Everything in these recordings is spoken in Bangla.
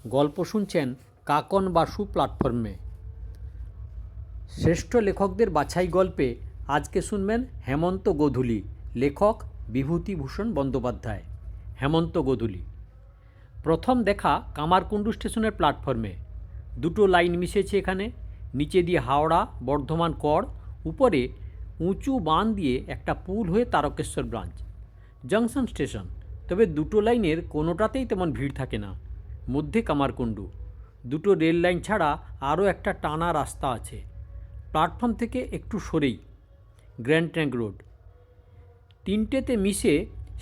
গল্প শুনছেন কাকন বাসু প্ল্যাটফর্মে। শ্রেষ্ঠ লেখকদের বাছাই গল্পে আজকে শুনবেন হেমন্ত গোধূলি। লেখক বিভূতিভূষণ বন্দ্যোপাধ্যায়। হেমন্ত গোধূলি। প্রথম দেখা কামারকুণ্ডু স্টেশনের প্ল্যাটফর্মে। দুটো লাইন মিশেছে এখানে। নিচে দিয়ে হাওড়া বর্ধমান কর, উপরে উঁচু বাঁধ দিয়ে একটা পুল হয়ে তারকেশ্বর ব্রাঞ্চ। জংশন স্টেশন, তবে দুটো লাইনের কোনোটাতেই তেমন ভিড় থাকে না। মধ্যে কামারকুণ্ডু। দুটো রেল লাইন ছাড়া আরও একটা টানা রাস্তা আছে। প্ল্যাটফর্ম থেকে একটু সরেই গ্র্যান্ড ট্র্যাঙ্ক রোড। তিনটেতে মিশে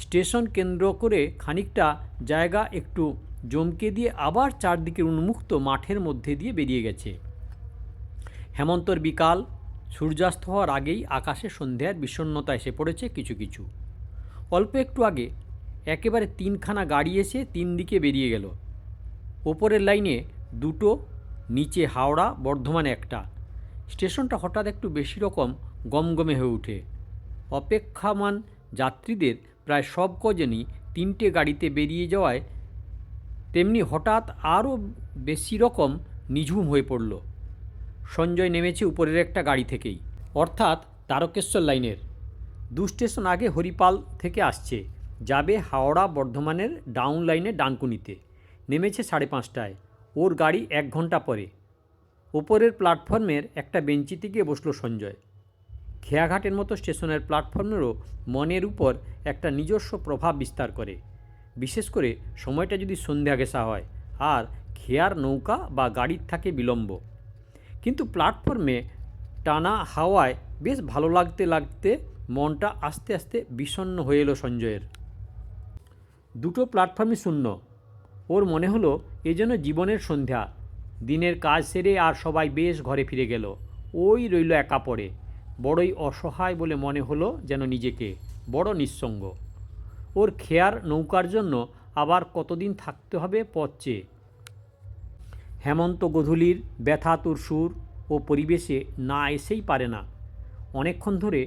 স্টেশন কেন্দ্র করে খানিকটা জায়গা একটু জমকে দিয়ে আবার চারদিকের উন্মুক্ত মাঠের মধ্যে দিয়ে বেরিয়ে গেছে। হেমন্তর বিকাল, সূর্যাস্ত হওয়ার আগেই আকাশে সন্ধ্যার বিষণ্ণতা এসে পড়েছে কিছু কিছু। অল্প একটু আগে একেবারে তিনখানা গাড়ি এসে তিন দিকে বেরিয়ে গেল। ওপরের লাইনে দুটো, নিচে হাওড়া বর্ধমান একটা। স্টেশনটা হঠাৎ একটু বেশি রকম গমগমে হয়ে ওঠে। অপেক্ষামান যাত্রীদের প্রায় সব কজনই তিনটে গাড়িতে বেরিয়ে যাওয়ায় তেমনি হঠাৎ আরও বেশি রকম নিঝুম হয়ে পড়ল। সঞ্জয় নেমেছে উপরের একটা গাড়ি থেকেই, অর্থাৎ তারকেশ্বর লাইনের। 2 স্টেশন আগে হরিপাল থেকে আসছে, যাবে হাওড়া বর্ধমানের ডাউন লাইনে ডানকুনিতে। নেমেছে 5:30টায়, ওর গাড়ি 1 ঘন্টা পরে। ওপরের প্ল্যাটফর্মের একটা বেঞ্চিতে গিয়ে বসল সঞ্জয়। খেয়াঘাটের মতো স্টেশনের প্ল্যাটফর্মেরও মনের উপর একটা নিজস্ব প্রভাব বিস্তার করে, বিশেষ করে সময়টা যদি সন্ধ্যা ঘেঁষা হয় আর খেয়ার নৌকা বা গাড়ির থাকে বিলম্ব। কিন্তু প্ল্যাটফর্মে টানা হাওয়ায় বেশ ভালো লাগতে লাগতে মনটা আস্তে আস্তে বিষণ্ণ হয়ে এলো সঞ্জয়ের। দুটো প্ল্যাটফর্মই শূন্য। ওর মনে হলো এ যেন জীবনের সন্ধ্যা। দিনের কাজ সেরে আর সবাই বেশ ঘরে ফিরে গেল। ওই রইল একা পড়ে। বড়ই অসহায় বলে মনে হলো যেন নিজেকে, বড় নিঃসঙ্গ। ওর খেয়ার নৌকার জন্য আবার কতদিন থাকতে হবে পথ চেয়ে। হেমন্ত গোধূলির ব্যথাতুর সুর ও পরিবেশে না এসেই পারে না। অনেকক্ষণ ধরে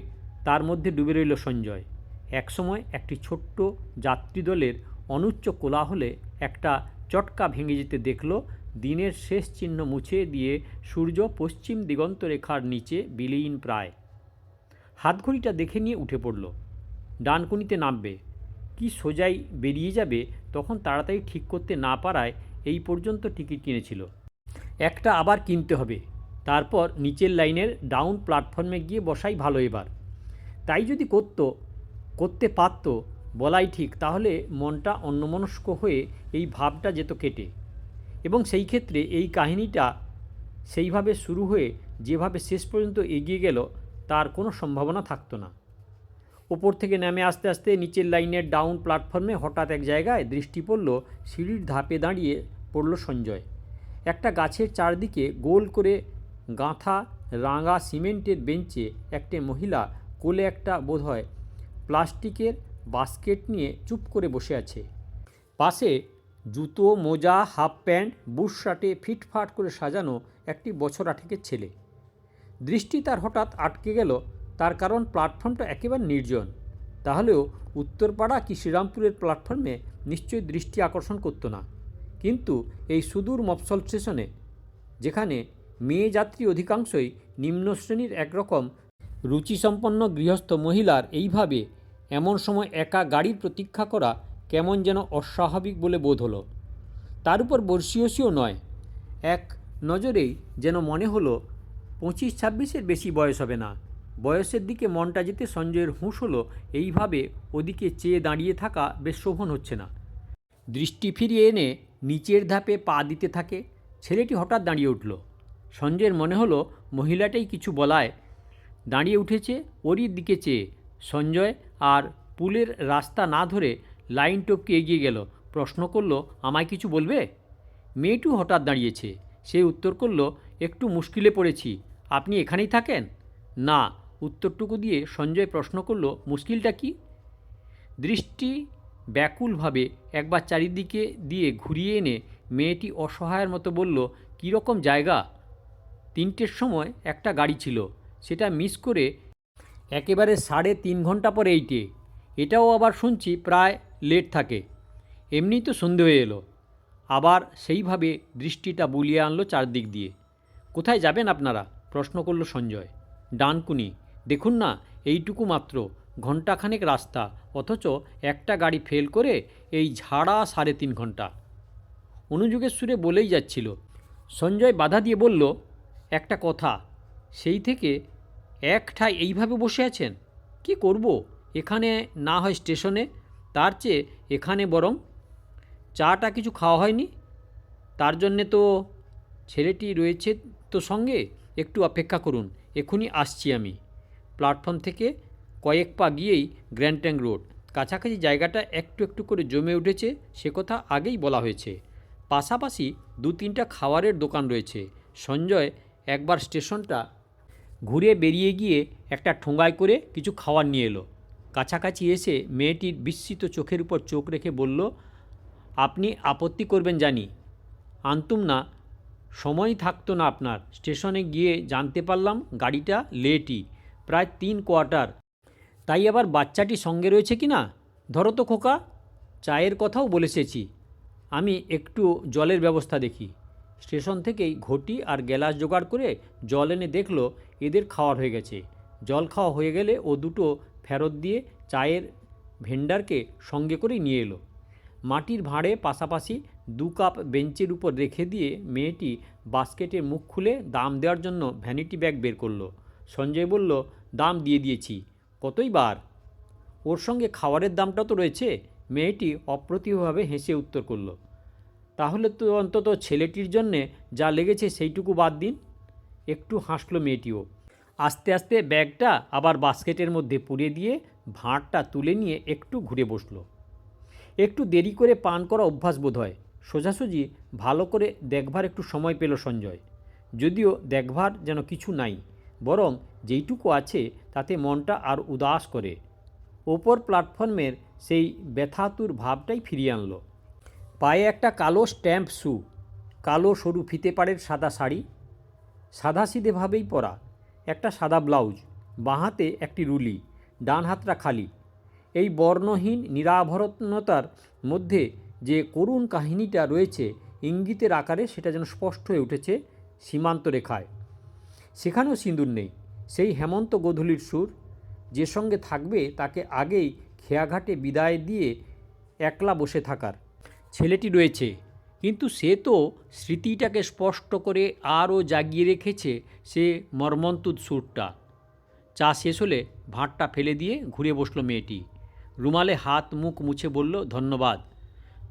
তার মধ্যে ডুবে রইল সঞ্জয়। একসময় একটি ছোট্ট যাত্রীদলের অনুচ্চ কোলাহলে একটা চটকা ভেঙে যেতে দেখল। দিনের শেষ চিহ্ন মুছে দিয়ে সূর্য পশ্চিম দিগন্তরেখার নিচে বিলীন প্রায়। হাতঘড়িটা দেখে নিয়ে উঠে পড়ল। ডানকুনিতে নামবে কি সোজাই বেরিয়ে যাবে তখন তাড়াতাড়ি ঠিক করতে না পারায় এই পর্যন্ত টিকিট কিনেছিল। একটা আবার কিনতে হবে, তারপর নিচের লাইনের ডাউন প্ল্যাটফর্মে গিয়ে বসাই ভালো। এবার তাই যদি করতে পারত বলাই ঠিক, তাহলে মনটা অন্যমনস্ক হয়ে এই ভাবটা যেত কেটে। এবং সেই ক্ষেত্রে এই কাহিনীটা সেইভাবে শুরু হয়ে যেভাবে শেষ পর্যন্ত এগিয়ে গেল তার কোনো সম্ভাবনা থাকতো না। ওপর থেকে নেমে আস্তে আস্তে নিচের লাইনের ডাউন প্ল্যাটফর্মে হঠাৎ এক জায়গায় দৃষ্টি পড়ল। সিঁড়ির ধাপে দাঁড়িয়ে পড়ল সঞ্জয়। একটা গাছের চারদিকে গোল করে গাঁথা রাঙা সিমেন্টের বেঞ্চে একটা মহিলা কোলে একটা বোধহয় প্লাস্টিকের বাস্কেট নিয়ে চুপ করে বসে আছে। পাশে জুতো, মোজা, হাফ প্যান্ট, বুট শার্টে ফিটফাট করে সাজানো একটি বছর 8 ছেলে। দৃষ্টি তার হঠাৎ আটকে গেল, তার কারণ প্ল্যাটফর্মটা একেবারে নির্জন। তাহলেও উত্তরপাড়া কি শ্রীরামপুরের প্ল্যাটফর্মে নিশ্চয়ই দৃষ্টি আকর্ষণ করতো না। কিন্তু এই সুদূর মফস্বল স্টেশনে, যেখানে মেয়ে যাত্রী অধিকাংশই নিম্ন শ্রেণীর একরকম রুচিসম্পন্ন গৃহস্থ মহিলার, এইভাবে এমন সময় একা গাড়ির প্রতীক্ষা করা কেমন যেন অস্বাভাবিক বলে বোধ হলো। তার উপর বর্ষীয়সীও নয়। এক নজরেই যেন মনে হলো 25-26-এর বেশি বয়স হবে না। বয়সের দিকে মনটা যেতে সঞ্জয়ের হুঁশ হলো এইভাবে ওদিকে চেয়ে দাঁড়িয়ে থাকা বেশ শোভন হচ্ছে না। দৃষ্টি ফিরিয়ে এনে নিচের ধাপে পা দিতে থাকে। ছেলেটি হঠাৎ দাঁড়িয়ে উঠল। সঞ্জয়ের মনে হলো মহিলাটাই কিছু বলায় দাঁড়িয়ে উঠেছে ওরই দিকে চেয়ে। সঞ্জয় আর পুলের রাস্তা না ধরে লাইন টপকে এগিয়ে গেল। প্রশ্ন করল, আমায় কিছু বলবে? মেয়েটিও হঠাৎ দাঁড়িয়েছে। সে উত্তর করল, একটু মুশকিলে পড়েছি, আপনি এখানেই থাকেন? না। উত্তরটুকু দিয়ে সঞ্জয় প্রশ্ন করল, মুশকিলটা কি? দৃষ্টি ব্যাকুলভাবে একবার চারিদিকে দিয়ে ঘুরিয়ে এনে মেয়েটি অসহায়ের মতো বলল, কীরকম জায়গা? 3টের সময় একটা গাড়ি ছিল, সেটা মিস করে একেবারে 3.5 ঘন্টা পরে এইটে। এটাও আবার শুনছি প্রায় লেট থাকে। এমনিই তো সন্ধে হয়ে এলো। আবার সেইভাবে দৃষ্টিটা বুলিয়ে আনলো চারদিক দিয়ে। কোথায় যাবেন আপনারা? প্রশ্ন করল সঞ্জয়। ডানকুনি। দেখুন না, এইটুকু মাত্র, ঘণ্টাখানেক রাস্তা, অথচ একটা গাড়ি ফেল করে এই ঝাড়া 3.5 ঘন্টা। অনুযোগের সুরে বলেই যাচ্ছিল। সঞ্জয় বাধা দিয়ে বলল, একটা কথা, সেই থেকে একঠায় এইভাবে বসে আছেন? কি করব? এখানে না হয় স্টেশনে, তার চেয়ে এখানে বরং। চাটা কিছু খাওয়া হয়নি? তার জন্যে তো ছেলেটি রয়েছে তো সঙ্গে, একটু অপেক্ষা করুন, এক্ষুনি আসছি আমি। প্ল্যাটফর্ম থেকে কয়েক পা গিয়েই গ্র্যান্ড ট্যাঙ্ক রোড। কাছাকাছি জায়গাটা একটু একটু করে জমে উঠেছে, সে কথা আগেই বলা হয়েছে। পাশাপাশি 2-3টা খাবারের দোকান রয়েছে। সঞ্জয় একবার স্টেশনটা ঘুরে বেরিয়ে গিয়ে একটা ঠোঙায় করে কিছু খাবার নিয়ে এলো। কাছাকাছি এসে মেয়েটির বিস্মিত চোখের উপর চোখ রেখে বলল, আপনি আপত্তি করবেন জানি, আনতুম না, সময় থাকতো না আপনার। স্টেশনে গিয়ে জানতে পারলাম গাড়িটা লেটই, প্রায় 3 কোয়ার্টার। তাই আবার বাচ্চাটি সঙ্গে রয়েছে কি না? ধরো তো খোকা, চায়ের কথাও বলেছেছি। আমি একটু জলের ব্যবস্থা দেখি। স্টেশন থেকেই ঘটি আর গ্লাস জোগাড় করে জল এনে দেখল এদের খাওয়ার হয়ে গেছে। জল খাওয়া হয়ে গেলে ও দুটো ফেরত দিয়ে চায়ের ভেন্ডারকে সঙ্গে করেই নিয়ে এলো। মাটির ভাঁড়ে পাশাপাশি 2 কাপ বেঞ্চের উপর রেখে দিয়ে মেয়েটি বাস্কেটের মুখ খুলে দাম দেওয়ার জন্য ভ্যানিটি ব্যাগ বের করলো। সঞ্জয় বলল, দাম দিয়ে দিয়েছি। কতই বার? ওর সঙ্গে খাবারের দামটা তো রয়েছে। মেয়েটি অপ্রতিভভাবে হেসে উত্তর করল, তাহলে তো অন্তত ছেলেটির জন্যে যা লেগেছে সেইটুকু বাদ দিন। একটু হাসল মেয়েটিও। আস্তে আস্তে ব্যাগটা আবার বাস্কেটের মধ্যে পুরে দিয়ে ভাঁড়টা তুলে নিয়ে একটু ঘুরে বসলো। একটু দেরি করে পান করা অভ্যাস বোধ হয়। সোজাসুজি ভালো করে দেখবার একটু সময় পেল সঞ্জয়। যদিও দেখবার যেন কিছু নাই, বরং যেইটুকু আছে তাতে মনটা আর উদাস করে। ওপর প্ল্যাটফর্মের সেই ব্যথাতুর ভাবটাই ফিরিয়ে আনলো। পায়ে একটা কালো স্ট্যাম্প শু, কালো সরু ফিতে পাড়ের সাদা শাড়ি, সাদাসিধেভাবেই পরা, একটা সাদা ব্লাউজ, বাঁ হাতে একটি রুলি, ডান হাতটা খালি। এই বর্ণহীন নিরাভরণতার মধ্যে যে করুণ কাহিনীটা রয়েছে ইঙ্গিতের আকারে, সেটা যেন স্পষ্ট হয়ে উঠেছে সীমান্ত রেখায়। সেখানেও সিঁদুর নেই। সেই হেমন্ত গোধূলির সুর, যে সঙ্গে থাকবে তাকে আগেই খেয়াঘাটে বিদায় দিয়ে একলা বসে থাকার। ছেলেটি রয়েছে, কিন্তু সে তো স্মৃতিটাকে স্পষ্ট করে আরও জাগিয়ে রেখেছে সে মর্মন্তুদ সুরটা। চা শেষ হলে ভাঁড়টা ফেলে দিয়ে ঘুরে বসলো মেয়েটি। রুমালে হাত মুখ মুছে বলল, ধন্যবাদ।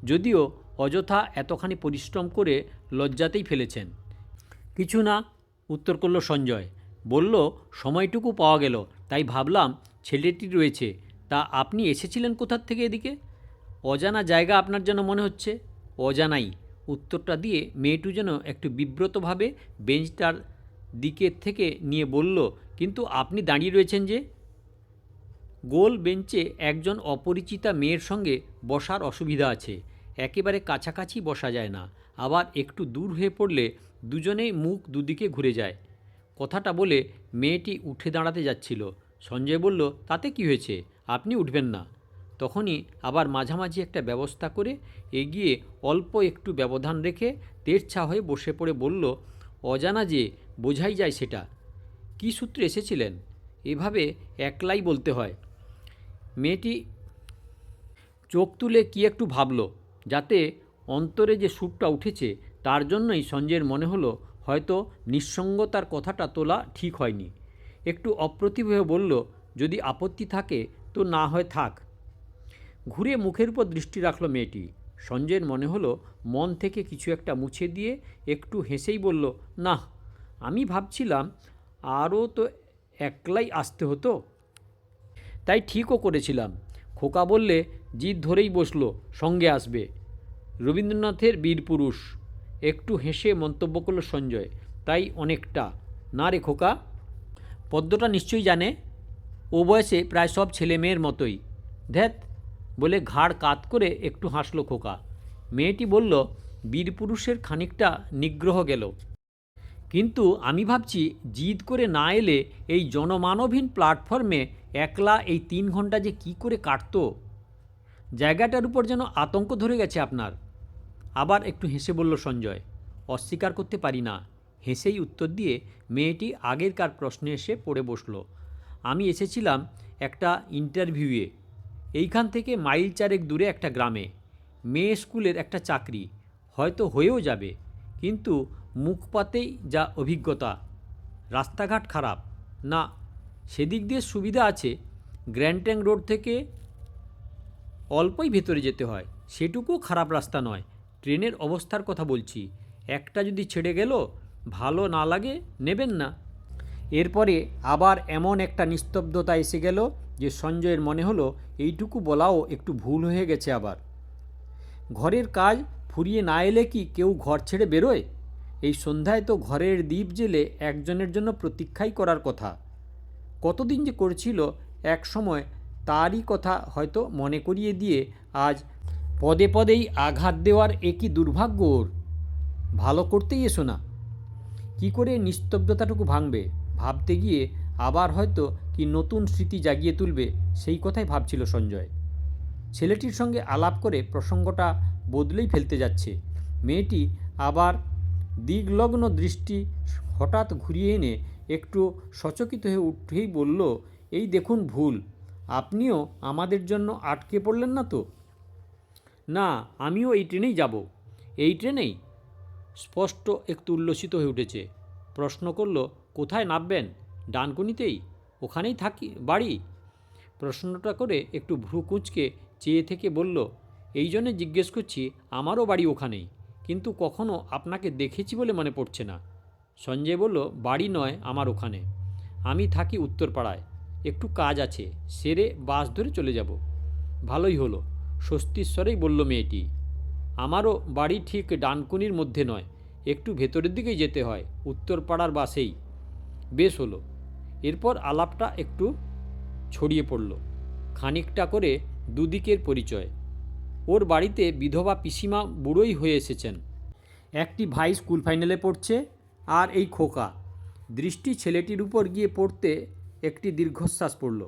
যদিও অযথা এতখানি পরিশ্রম করে লজ্জাতেই ফেলেছেন। কিছু না, উত্তর করল সঞ্জয়। বলল, সময়টুকু পাওয়া গেল, তাই ভাবলাম ছেলেটি রয়েছে, তা আপনি এসেছিলেন কোথার থেকে এদিকে? অজানা জায়গা আপনার যেন মনে হচ্ছে। অজানাই, উত্তরটা দিয়ে মেয়েটু যেন একটু বিব্রতভাবে বেঞ্চটার দিকের থেকে নিয়ে বলল, কিন্তু আপনি দাঁড়িয়ে রয়েছেন যে? গোল বেঞ্চে একজন অপরিচিতা মেয়ের সঙ্গে বসার অসুবিধা আছে। একেবারে কাছাকাছি বসা যায় না, আবার একটু দূর হয়ে পড়লে দুজনেই মুখ দুদিকে ঘুরে যায়। কথাটা বলে মেয়েটি উঠে দাঁড়াতে যাচ্ছিল। সঞ্জয় বলল, তাতে কি হয়েছে, আপনি উঠবেন না? তখনই আবার মাঝামাঝি একটা ব্যবস্থা করে এগিয়ে অল্প একটু ব্যবধান রেখে তেরছা হয়ে বসে পড়ে বলল, অজানা যে বোঝাই যায় সেটা। কী সূত্রে এসেছিলেন? এভাবে একলাই বলতে হয়। মেয়েটি চোখ তুলে কি একটু ভাবল, যাতে অন্তরে যে সুরটা উঠেছে তার জন্যই সঞ্জয়ের মনে হলো হয়তো নিঃসঙ্গতার কথাটা তোলা ঠিক হয়নি। একটু অপ্রতিভ হয়ে বলল, যদি আপত্তি থাকে তো না হয় থাক। ঘুরে মুখের উপর দৃষ্টি রাখল মেয়েটি। সঞ্জয়ের মনে হলো মন থেকে কিছু একটা মুছে দিয়ে একটু হেসেই বলল, না, আমি ভাবছিলাম আরও তো একলাই আসতে হতো, তাই ঠিকও করেছিলাম। খোকা বললে জিদ ধরেই বসলো সঙ্গে আসবে। রবীন্দ্রনাথের বীরপুরুষ, একটু হেসে মন্তব্য করল সঞ্জয়। তাই অনেকটা না রে খোকা? পদ্মটা নিশ্চয়ই জানে, ও বয়সে প্রায় সব ছেলে মেয়ের মতোই। ধ্যাত, বলে ঘাড় কাত করে একটু হাসল খোকা। মেয়েটি বলল, বীরপুরুষের খানিকটা নিগ্রহ গেল, কিন্তু আমি ভাবছি জিদ করে না এলে এই জনমানবহীন প্ল্যাটফর্মে একলা এই 3 ঘন্টা যে কি করে কাটতো। জায়গাটার উপর যেন আতঙ্ক ধরে গেছে আপনার। আবার একটু হেসে বলল সঞ্জয়। অস্বীকার করতে পারি না। হেসেই উত্তর দিয়ে মেয়েটি আগেরকার প্রশ্নে এসে পড়ে বসল। আমি এসেছিলাম একটা ইন্টারভিউয়ে। এইখান থেকে মাইল চারেক দূরে একটা গ্রামে। মেয়ে স্কুলের একটা চাকরি হয়তো হয়েও যাবে, কিন্তু মুখপাতেই যা অভিজ্ঞতা। রাস্তাঘাট খারাপ না, সেদিক দিয়ে সুবিধা আছে। গ্র্যান্ড ট্যাঙ্ক রোড থেকে অল্পই ভেতরে যেতে হয়, সেটুকুও খারাপ রাস্তা নয়। ট্রেনের অবস্থার কথা বলছি, একটা যদি ছেড়ে গেল, ভালো না লাগে নেবেন না। এরপরে আবার এমন একটা নিস্তব্ধতা এসে গেল যে সঞ্জয়ের মনে হলো এইটুকু বলাও একটু ভুল হয়ে গেছে। আবার ঘরের কাজ ফুরিয়ে না এলে কি কেউ ঘর ছেড়ে বেরোয়? এই সন্ধ্যায় তো ঘরের দ্বীপ জেলে একজনের জন্য প্রতীক্ষাই করার কথা। কতদিন যে করছিল এক সময়, তারই কথা হয়তো মনে করিয়ে দিয়ে আজ পদে পদেই আঘাত দেওয়ার একই দুর্ভাগ্য ওর। ভালো করতেই এসো না। কী করে নিস্তব্ধতাটুকু ভাঙবে ভাবতে গিয়ে আবার হয়তো কি নতুন স্মৃতি জাগিয়ে তুলবে, সেই কথাই ভাবছিল সঞ্জয়। ছেলেটির সঙ্গে আলাপ করে প্রসঙ্গটা বদলেই ফেলতে যাচ্ছে। মেয়েটি আবার দিগ্লগ্ন দৃষ্টি হঠাৎ ঘুরিয়ে এনে একটু সচকিত হয়ে উঠেই বলল, এই দেখুন ভুল, আপনিও আমাদের জন্য আটকে পড়লেন না তো? না, আমিও এই ট্রেনেই যাব। এই ট্রেনেই? স্পষ্ট একটু উল্লসিত হয়ে উঠেছে। প্রশ্ন করল, কোথায় নামবেন? ডানকুনিতেই? ওখানেই থাকি বাড়ি? প্রশ্নটা করে একটু ভ্রু কুঁচকে চেয়ে থেকে বলল, এই জন্যে জিজ্ঞেস করছি, আমারও বাড়ি ওখানেই, কিন্তু কখনো আপনাকে দেখেছি বলে মনে পড়ছে না। সঞ্জয় বলল, বাড়ি নয় আমার ওখানে, আমি থাকি উত্তরপাড়ায়। একটু কাজ আছে, সেরে বাস ধরে চলে যাব। ভালোই হলো, স্বস্তির স্বরেই বলল মেয়েটি। আমারও বাড়ি ঠিক ডানকুনির মধ্যে নয়, একটু ভেতরের দিকেই যেতে হয়, উত্তরপাড়ার বাসেই। বেশ হলো। এরপর আলাপটা একটু ছড়িয়ে পড়ল, খানিকটা করে দুদিকের পরিচয়। ওর বাড়িতে বিধবা পিসিমা বুড়োই হয়ে এসেছেন। একটি ভাই স্কুল ফাইনালে পড়ছে, আর এই খোকা। দৃষ্টি ছেলেটির উপর গিয়ে পড়তে একটি দীর্ঘশ্বাস পড়ল।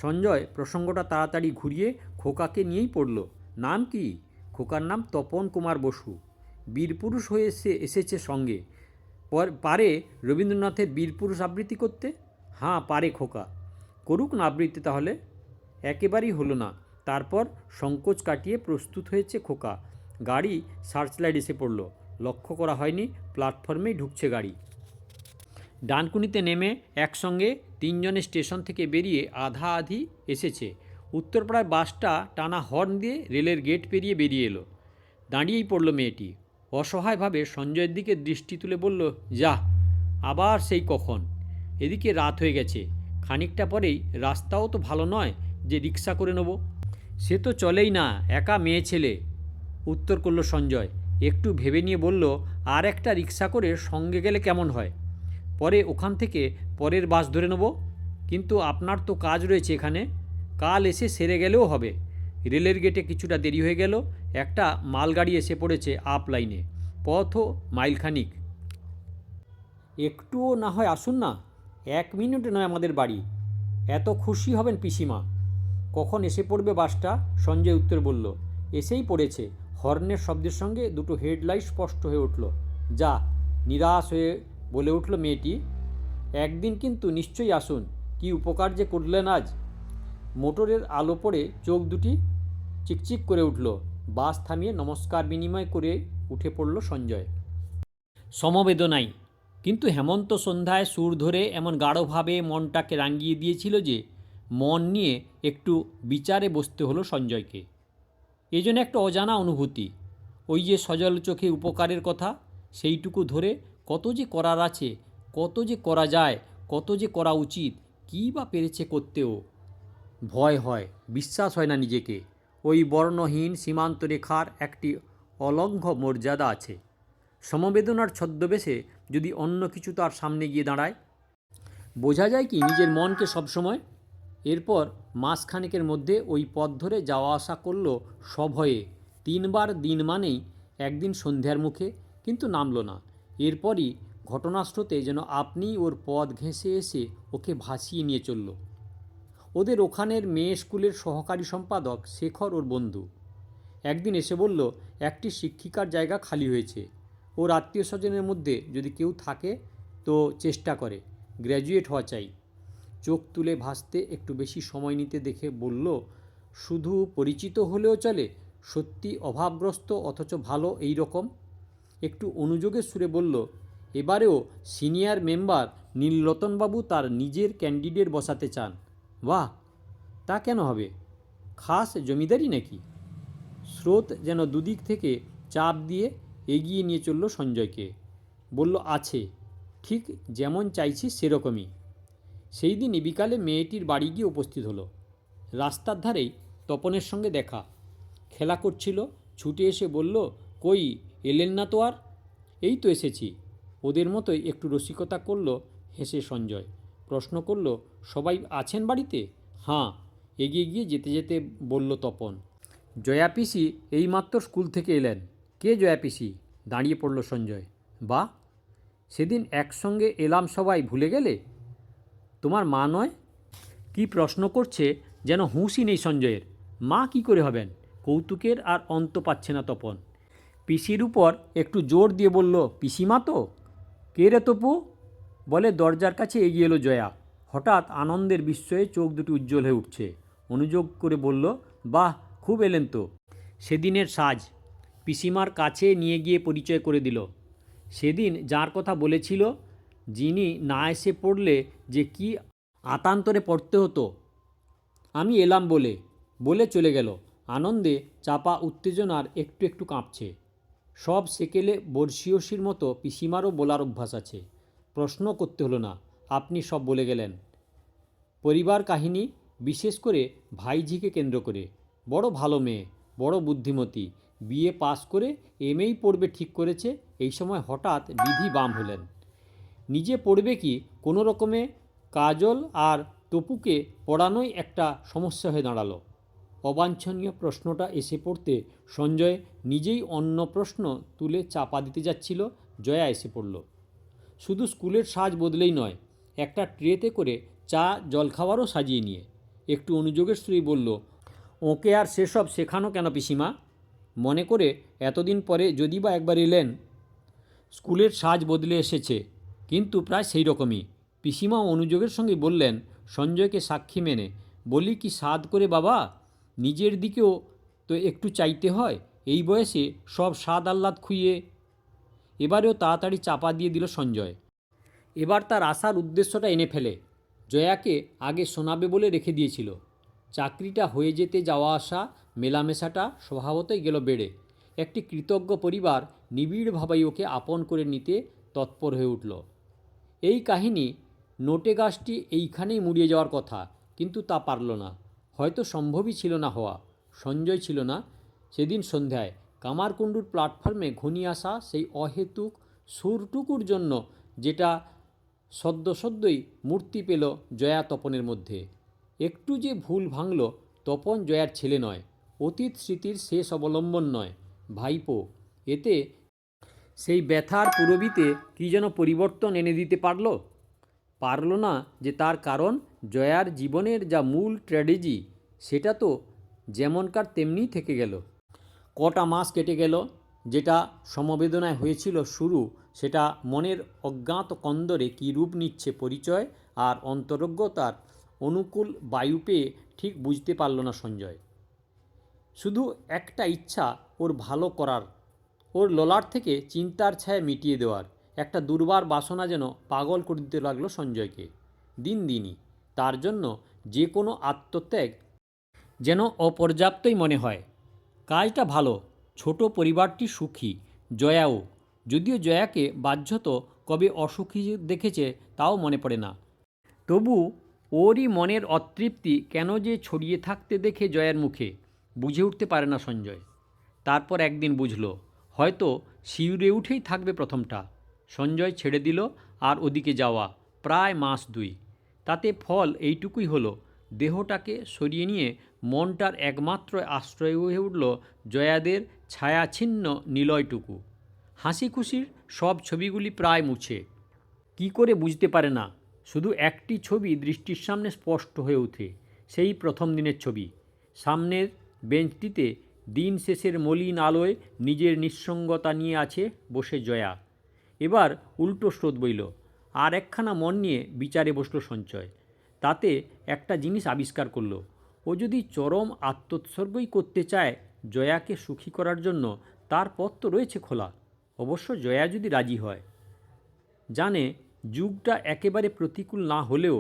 সঞ্জয় প্রসঙ্গটা তাড়াতাড়ি ঘুরিয়ে খোকাকে নিয়েই পড়ল। নাম কি? খোকার নাম তপন কুমার বসু। বীরপুরুষ হয়ে এসেছে সঙ্গে। পারে রবীন্দ্রনাথের বীরপুরুষ আবৃত্তি করতে? হ্যাঁ পারে খোকা। করুক না আবৃত্তি তাহলে। একেবারেই হলো না। তারপর সংকোচ কাটিয়ে প্রস্তুত হয়েছে খোকা। গাড়ি সার্চলাইট এসে পড়ল। লক্ষ্য করা হয়নি প্ল্যাটফর্মেই ঢুকছে গাড়ি। ডানকুনিতে নেমে একসঙ্গে তিনজনে স্টেশন থেকে বেরিয়ে আধা আধি এসেছে। উত্তরপাড়ার বাসটা টানা হর্ন দিয়ে রেলের গেট পেরিয়ে বেরিয়ে এলো। দাঁড়িয়েই পড়ল মেয়েটি। অসহায়ভাবে সঞ্জয়ের দিকে দৃষ্টি তুলে বলল, যা, আবার সেই কখন? এদিকে রাত হয়ে গেছে। খানিকটা পরেই রাস্তাও তো ভালো নয় যে রিক্সা করে নেব। সে তো চলেই না, একা মেয়ে ছেলে। উত্তর করল সঞ্জয়। একটু ভেবে নিয়ে বলল, আর একটা রিক্সা করে সঙ্গে গেলে কেমন হয়? পরে ওখান থেকে পরের বাস ধরে নেব। কিন্তু আপনার তো কাজ রয়েছে এখানে, কাল এসে সেরে গেলেও হবে। রেলের গেটে কিছুটা দেরি হয়ে গেল। একটা মালগাড়ি এসে পড়েছে আপ লাইনে। পথও মাইলখানিক। একটুও না হয় আসুন না, 1 মিনিট নয় আমাদের বাড়ি। এত খুশি হবেন পিসিমা। কখন এসে পড়বে বাসটা? সঞ্জয় উত্তর বলল, এসেই পড়েছে। হর্নের শব্দের সঙ্গে দুটো হেডলাইট স্পষ্ট হয়ে উঠল। যা, নিরাশ হয়ে বলে উঠল মেয়েটি। একদিন কিন্তু নিশ্চয়ই আসুন। কি উপকার যে করলেন আজ। মোটরের আলো পড়ে চোখ দুটি চিকচিক করে উঠল। বাস থামিয়ে নমস্কার বিনিময় করে উঠে পড়ল সঞ্জয়। সমবেদনাই, কিন্তু হেমন্ত সন্ধ্যায় সুর ধরে এমন গাঢ়ভাবে মনটাকে রাঙিয়ে দিয়েছিল যে মন নিয়ে একটু বিচারে বসতে হলো সঞ্জয়কে। এই জন্য একটা অজানা অনুভূতি। ওই যে সজল চোখে উপকারের কথা, সেইটুকু ধরে কত যে করার আছে, কত যে করা যায়, কত যে করা উচিত, কী বা পেরেছে করতেও। ভয় হয়, বিশ্বাস হয় না নিজেকে। ওই বর্ণহীন সীমান্ত রেখার একটি অলঙ্ঘ মর্যাদা আছে। সমবেদনার ছদ্মবেশে যদি অন্য কিছু তার সামনে গিয়ে দাঁড়ায়, বোঝা যায় কি নিজের মনকে সবসময়। এরপর মাসখানেকের মধ্যে ওই পথ ধরে যাওয়া আসা করল সভয়ে। 3 বার দিন মানেই একদিন সন্ধ্যার মুখে, কিন্তু নামল না। এরপরই ঘটনাস্রোতে যেন আপনিই ওর পথ ঘেঁষে এসে ওকে ভাসিয়ে নিয়ে চলল। ওদের ওখানের মেয়ে স্কুলের সহকারী সম্পাদক শেখর ওর বন্ধু। একদিন এসে বলল, একটি শিক্ষিকার জায়গা খালি হয়েছে। ওর আত্মীয় স্বজনের মধ্যে যদি কেউ থাকে তো চেষ্টা করে, গ্র্যাজুয়েট হওয়া চাই। চোখ তুলে ভাসতে একটু বেশি সময় নিতে দেখে বলল, শুধু পরিচিত হলেও চলে? সত্যি অভাবগ্রস্ত অথচ ভালো এই রকম? একটু অনুযোগের সুরে বলল, এবারেও সিনিয়র মেম্বার নীলরতনবাবু তার নিজের ক্যান্ডিডেট বসাতে চান। বাহ, তা কেন হবে? খাস জমিদারি নাকি? স্রোত যেন দুদিক থেকে চাপ দিয়ে এগিয়ে নিয়ে চলল সঞ্জয়কে। বলল, আছে, ঠিক যেমন চাইছি সেরকমই। সেই দিনই বিকালে মেয়েটির বাড়ি গিয়ে উপস্থিত হলো। রাস্তার ধারেই তপনের সঙ্গে দেখা। খেলা করছিল, ছুটে এসে বলল, কই এলেন না তো আর? এই তো এসেছি। ওদের মতোই একটু রসিকতা করল হেসে সঞ্জয়। প্রশ্ন করল, সবাই আছেন বাড়িতে? হ্যাঁ, এগিয়ে গিয়ে যেতে যেতে বলল তপন। জয়া পিসি এইমাত্র স্কুল থেকে এলেন। কে জয়া পিসি? দাঁড়িয়ে পড়ল সঞ্জয়। বাহ, সেদিন একসঙ্গে এলাম সবাই, ভুলে গেলে? তোমার মা নয়? কি প্রশ্ন করছে যেন হুঁশই নেই সঞ্জয়ের। মা কি করে হবেন? কৌতুকের আর অন্ত পাচ্ছে না তপন। পিসির উপর একটু জোর দিয়ে বলল, পিসিমা তো? কে রে তপু? বলে দরজার কাছে এগিয়ে এলো জয়া। হঠাৎ আনন্দের বিস্ময়ে চোখ দুটি উজ্জ্বল হয়ে উঠছে। অনুযোগ করে বলল, বাহ, খুব এলেন তো। সেদিনের সাজ পিসিমার কাছে নিয়ে গিয়ে পরিচয় করে দিল। সেদিন যার কথা বলেছিল, যিনি না এসে পড়লে যে কি আতান্তরে পড়তে হতো। আমি এলাম বলে বলে চলে গেল। আনন্দে চাপা উত্তেজনার একটু একটু কাঁপছে। সব সেকেলে বর্ষীয়সীর মতো পিসিমারও বলার অভ্যাস আছে। প্রশ্ন করতে হলো না, আপনি সব বলে গেলেন। পরিবার কাহিনী, বিশেষ করে ভাইঝিকে কেন্দ্র করে। বড় ভালো মেয়ে, বড় বুদ্ধিমতী, বিএ পাস করে এমএই পড়বে ঠিক করেছে। এই সময় হঠাৎ বিধি বাম হলেন। নিজে পড়বে কি কোনো রকমে কাজল আর তপুকে পড়ানোই একটা সমস্যা হয়ে দাঁড়ালো। অবাঞ্ছনীয় প্রশ্নটা এসে পড়তে সঞ্জয় নিজেই অন্য প্রশ্ন তুলে চাপা দিতে যাচ্ছিল। জয়া এসে পড়ল। শুধু স্কুলের সাজ বদলেই নয়, একটা ট্রেতে করে চা জলখাবারও সাজিয়ে নিয়ে। একটু অনুযোগের সুরেই বলল, ওকে আর সেসব শেখানো কেন পিসিমা? মনে করে এতদিন পরে যদি বা একবার এলেন। স্কুলের সাজ বদলে এসেছে, কিন্তু প্রায় সেই রকমই। পিসিমা অনুযোগের সঙ্গে বললেন, সঞ্জয়কে সাক্ষী মেনে। বলি কি সাধ করে বাবা, নিজের দিকেও তো একটু চাইতে হয়। এই বয়সে সব স্বাদ আহ্লাদ খুইয়ে। এবারেও তাড়াতাড়ি চাপা দিয়ে দিল সঞ্জয়। এবার তার আসার উদ্দেশ্যটা এনে ফেলে। জয়াকে আগে শোনাবে বলে রেখে দিয়েছিল। চাকরিটা হয়ে যেতে যাওয়া আসা মেলামেশাটা স্বভাবতই গেল বেড়ে। একটি কৃতজ্ঞ পরিবার নিবিড়ভাবেই ওকে আপন করে নিতে তৎপর হয়ে উঠল। এই কাহিনী নোটে গাছটি এইখানেই মুড়িয়ে যাওয়ার কথা, কিন্তু তা পারল না। হয়তো সম্ভবই ছিল না হওয়া। সঞ্জয় ছিল না সেদিন সন্ধ্যায় কামারকুণ্ডুর প্ল্যাটফর্মে ঘনিয়ে আসা সেই অহেতুক সুরটুকুর জন্য, যেটা সদ্যই মূর্তি পেল জয়া তপনের মধ্যে। একটু যে ভুল ভাঙল, তপন জয়ার ছেলে নয়, অতীত স্মৃতির শেষ অবলম্বন নয়, ভাইপো। এতে সেই ব্যথার পুরবিতে কী যেন পরিবর্তন এনে দিতে পারল না যে তার কারণ জয়ার জীবনের যা মূল ট্র্যাজেডি, সেটা তো যেমনকার তেমনিই থেকে গেল। কটা মাস কেটে গেল। যেটা সমবেদনায় হয়েছিল শুরু, সেটা মনের অজ্ঞাত কন্দরে কী রূপ নিচ্ছে পরিচয় আর অন্তরজ্ঞতার অনুকূল বায়ু পেয়ে ঠিক বুঝতে পারল না সঞ্জয়। শুধু একটা ইচ্ছা ওর ভালো করার, ওর ললাট থেকে চিন্তার ছায়া মিটিয়ে দেওয়ার। একটা দুর্বার বাসনা যেন পাগল করে দিতে লাগলো সঞ্জয়কে দিনই। তার জন্য যে কোনো আত্মত্যাগ যেন অপর্যাপ্তই মনে হয়। কাজটা ভালো, ছোট পরিবারটি সুখী, জয়াও। যদিও জয়াকে বাহ্যত কবে অসুখী দেখেছে তাও মনে পড়ে না। তবু ওরই মনের অতৃপ্তি কেন যে ছড়িয়ে থাকতে দেখে জয়ার মুখে, বুঝে উঠতে পারে না সঞ্জয়। তারপর একদিন বুঝল, হয়তো শিউরে উঠেই থাকবে প্রথমটা। সঞ্জয় ছেড়ে দিল আর ওদিকে যাওয়া প্রায় মাস 2। তাতে ফল এইটুকুই হলো, দেহটাকে সরিয়ে নিয়ে মনটার একমাত্র আশ্রয় হয়ে উঠল জয়াদের ছায়াছিন্ন নিলয়টুকু। হাসি খুশির সব ছবিগুলি প্রায় মুছে। কি করে বুঝতে পারে না, শুধু একটি ছবি দৃষ্টির সামনে স্পষ্ট হয়ে ওঠে, সেই প্রথম দিনের ছবি। সামনের বেঞ্চটিতে দিন শেষের মলিন আলোয় নিজের নিঃসঙ্গতা নিয়ে আছে বসে জয়া। এবার উল্টো স্রোত বইল। আর একখানা মন নিয়ে বিচারে বসল সঞ্চয়। তাতে একটা জিনিস আবিষ্কার করল, ও যদি চরম আত্মোৎসর্গই করতে চায় জয়াকে সুখী করার জন্য, তার পথ তো রয়েছে খোলা। অবশ্য জয়া যদি রাজি হয়। জানে যুগটা একেবারে প্রতিকূল না হলেও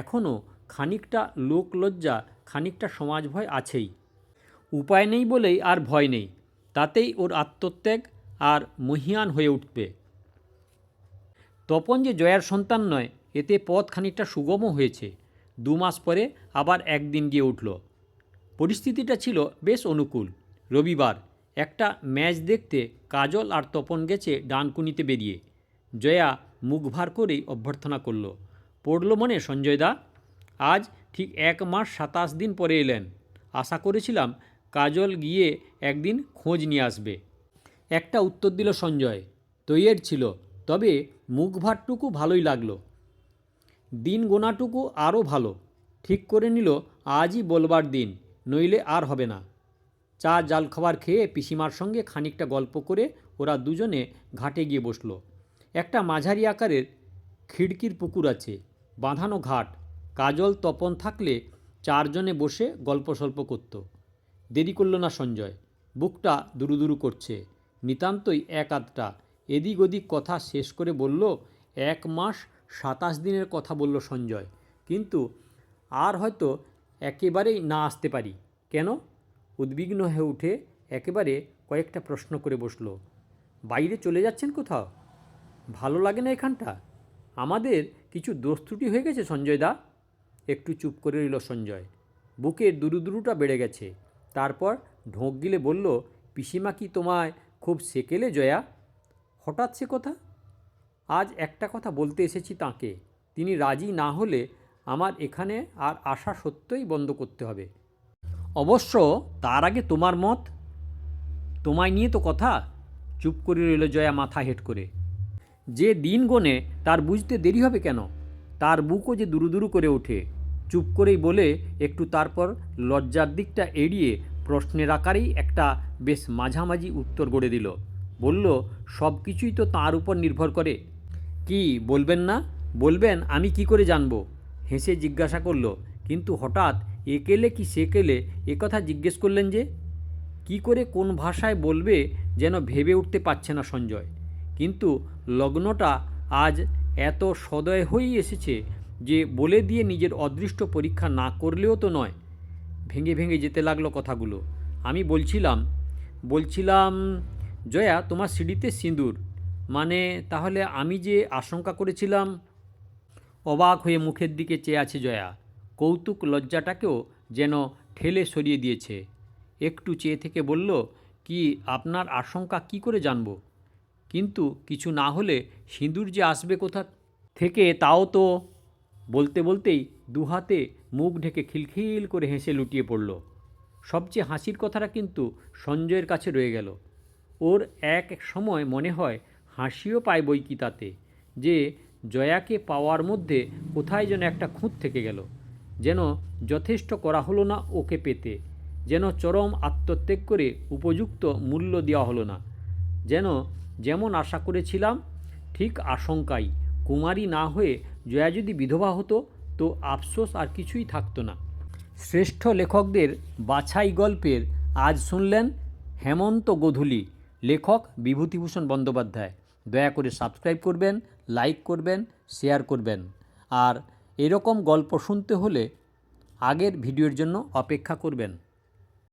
এখনও খানিকটা লোকলজ্জা, খানিকটা সমাজ ভয় আছেই। উপায় নেই বলেই আর ভয় নেই, তাতেই ওর আত্মত্যাগ আর মহিয়ান হয়ে উঠবে। তপন যে জয়ার সন্তান নয়, এতে পথ খানিকটা সুগমও হয়েছে। 2 মাস পরে আবার একদিন গিয়ে উঠল। পরিস্থিতিটা ছিল বেশ অনুকূল। রবিবার, একটা ম্যাচ দেখতে কাজল আর তপন গেছে ডানকুনিতে বেরিয়ে। জয়া মুখ ভার করেই অভ্যর্থনা করল। পড়ল মনে সঞ্জয়দা? আজ ঠিক 1 মাস 27 দিন পরে এলেন। আশা করেছিলাম কাজল গিয়ে একদিন খোঁজ নিয়ে আসবে। একটা উত্তর দিল সঞ্জয়। তৈয়ের ছিল, তবে মুখ ভারটুকু ভালোই লাগলো। দিন গোনাটুকু আরও ভালো। ঠিক করে নিল আজই বলবার দিন, নইলে আর হবে না। চা জলখাবার খেয়ে পিসিমার সঙ্গে খানিকটা গল্প করে ওরা দুজনে ঘাটে গিয়ে বসল। একটা মাঝারি আকারের খিড়কির পুকুর আছে, বাঁধানো ঘাট। কাজল তপন থাকলে 4 জনে বসে গল্প সল্প করত। দেরি করল না সঞ্জয়। বুকটা দুরুদুরু করছে। নিতান্তই এক আধটা এদিক ওদিক কথা শেষ করে বলল, 1 মাস 27 দিনের কথা বলল সঞ্জয়। কিন্তু আর হয়তো একেবারেই না আসতে পারি। কেন? উদ্বিগ্ন হয়ে উঠে একেবারে কয়েকটা প্রশ্ন করে বসল। বাইরে চলে যাচ্ছেন কোথাও? ভালো লাগে না এখানটা? আমাদের কিছু দোষ ত্রুটি হয়ে গেছে সঞ্জয়দা? একটু চুপ করে রইল সঞ্জয়। বুকের দুরুদুরুটা বেড়ে গেছে। তারপর ঢোক গিলে বলল, পিসিমা কি তোমায় খুব সেকেলে জয়া? হঠাৎ সে কথা? আজ একটা কথা বলতে এসেছি তাঁকে। তিনি রাজি না হলে আমার এখানে আর আসা সত্যই বন্ধ করতে হবে। অবশ্য তার আগে তোমার মত। তোমায় নিয়ে তো কথা। চুপ করে রইল জয়া মাথা হেঁট করে। যে দিন গোনে তার বুঝতে দেরি হবে কেন? তার বুকও যে দুরুদুরু করে ওঠে। চুপ করেই বলে একটু তারপর লজ্জার দিকটা এড়িয়ে প্রশ্নের আকারেই একটা বেশ মাঝামাঝি উত্তর গড়ে দিল। বলল, সব কিছুই তো তাঁর উপর নির্ভর করে। কি বলবেন না? বলবেন আমি কি করে জানবো? হেসে জিজ্ঞাসা করল। কিন্তু হঠাৎ একেলে কি সেকেলে একথা জিজ্ঞেস করলেন যে? কি করে কোন ভাষায় বলবে যেন ভেবে উঠতে পারছে না সঞ্জয়। কিন্তু লগ্নটা আজ এত সদয় হয়েই এসেছে যে বলে দিয়ে নিজের অদৃষ্ট পরীক্ষা না করলেও তো নয়। ভেঙে ভেঙে যেতে লাগলো কথাগুলো। আমি বলছিলাম জয়া, তোমার সিঁড়িতে সিঁদুর, মানে তাহলে আমি যে আশঙ্কা করেছিলাম। অবাক হয়ে মুখের দিকে চেয়ে আছে জয়া। কৌতুক লজ্জাটাকেও যেন ঠেলে সরিয়ে দিয়েছে। একটু চেয়ে থেকে বলল, কি আপনার আশঙ্কা কি করে জানব? কিন্তু কিছু না হলে সিঁদুর যে আসবে কোথা থেকে তাও তো। বলতে বলতেই দুহাতে মুখ ঢেকে খিলখিল করে হেসে লুটিয়ে পড়ল। সবচেয়ে হাসির কথাটা কিন্তু সঞ্জয়ের কাছে রয়ে গেল। ওর এক সময় মনে হয় হাসিও পায় বই কি তাতে, যে জয়াকে পাওয়ার মধ্যে কোথায় যেন একটা খুঁত থেকে গেল। যেন যথেষ্ট করা হলো না ওকে পেতে, যেন চরম আত্মত্যাগ করে উপযুক্ত মূল্য দেওয়া হলো না, যেন যেমন আশা করেছিলাম ঠিক আশঙ্কাই, কুমারী না হয়ে জয়া যদি বিধবা হতো তো আফসোস আর কিছুই থাকতো না। শ্রেষ্ঠ লেখকদের বাছাই গল্পের আজ শুনলেন হেমন্ত গোধূলি, লেখক বিভূতিভূষণ বন্দ্যোপাধ্যায়। দয়া করে সাবস্ক্রাইব করবেন, লাইক করবেন, শেয়ার করবেন। আর এরকম গল্প শুনতে হলে আগের ভিডিওর জন্য অপেক্ষা করবেন।